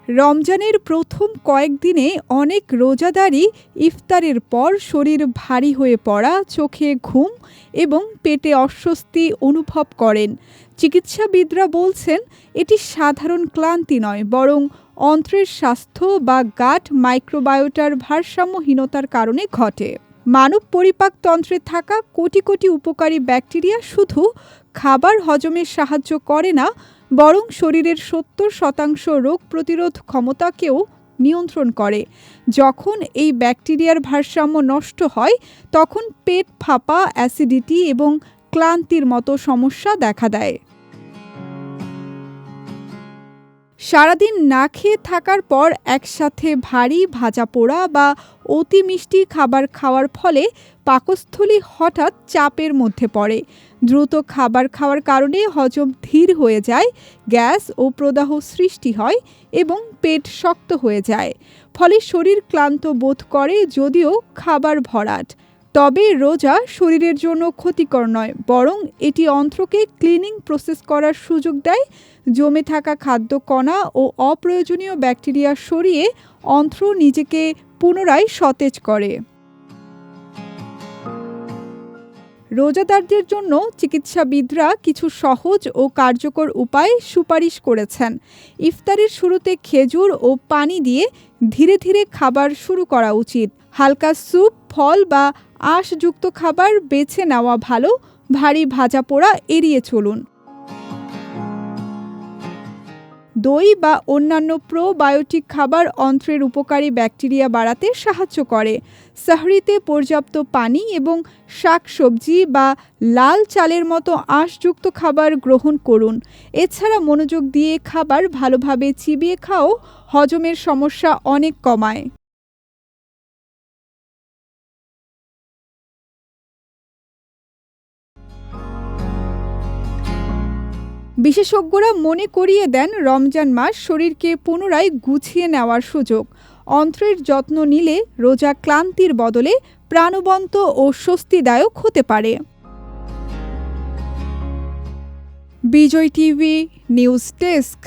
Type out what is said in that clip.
রমজানের প্রথম কয়েকদিনে অনেক রোজাদারই ইফতারের পর শরীর ভারী হয়ে পড়া, চোখে ঘুম এবং পেটে অস্বস্তি অনুভব করেন। চিকিৎসাবিদরা বলছেন এটি সাধারণ ক্লান্তি নয়, বরং অন্ত্রের স্বাস্থ্য বা গাট মাইক্রোবায়োটার ভারসাম্যহীনতার কারণে ঘটে। মানব পরিপাকতন্ত্রে থাকা কোটি কোটি উপকারী ব্যাকটেরিয়া শুধু খাবার হজমে সাহায্য করে না, বরং শরীরের 70% রোগ প্রতিরোধ ক্ষমতাকেও নিয়ন্ত্রণ করে। যখন এই ব্যাকটেরিয়ার ভারসাম্য নষ্ট হয়, তখন পেট ফাঁপা, অ্যাসিডিটি এবং ক্লান্তির মতো সমস্যা দেখা দেয়। সারাদিন না খেয়ে থাকার পর একসাথে ভারী, ভাজা পোড়া বা অতি মিষ্টি খাবার খাওয়ার ফলে পাকস্থলী হঠাৎ চাপের মধ্যে পড়ে। দ্রুত খাবার খাওয়ার কারণে হজম ধীর হয়ে যায়, গ্যাস ও প্রদাহ সৃষ্টি হয় এবং পেট শক্ত হয়ে যায়। ফলে শরীর ক্লান্ত বোধ করে, যদিও খাবার ভরাট। তবে রোজা শরীরের জন্য ক্ষতিকর নয়, বরং এটি অন্ত্রকে ক্লিনিং প্রসেস করার সুযোগ দেয়। জমে থাকা খাদ্য কণা ও অপ্রয়োজনীয় ব্যাকটেরিয়া সরিয়ে অন্ত্র নিজেকে পুনরায় সতেজ করে। রোজাদারদের জন্য চিকিৎসাবিদরা কিছু সহজ ও কার্যকর উপায় সুপারিশ করেছেন। ইফতারের শুরুতে খেজুর ও পানি দিয়ে ধীরে ধীরে খাবার শুরু করা উচিত। হালকা স্যুপ, ফল বা আঁশযুক্ত খাবার বেছে নেওয়া ভালো। ভারী ভাজা পোড়া এড়িয়ে চলুন। দই বা অন্যান্য প্রোবায়োটিক খাবার অন্ত্রের উপকারী ব্যাকটেরিয়া বাড়াতে সাহায্য করে। সাহরিতে পর্যাপ্ত পানি এবং শাকসবজি বা লাল চালের মতো আঁশযুক্ত খাবার গ্রহণ করুন। এছাড়া মনোযোগ দিয়ে খাবার ভালোভাবে চিবিয়ে খাও হজমের সমস্যা অনেক কমায়। বিশেষজ্ঞরা মনে করিয়ে দেন, রমজান মাস শরীরকে পুনরায় গুছিয়ে নেওয়ার সুযোগ। অন্ত্রের যত্ন নিলে রোজা ক্লান্তির বদলে প্রাণবন্ত ও স্বস্তিদায়ক হতে পারে। বিজয় টিভি নিউজ ডেস্ক।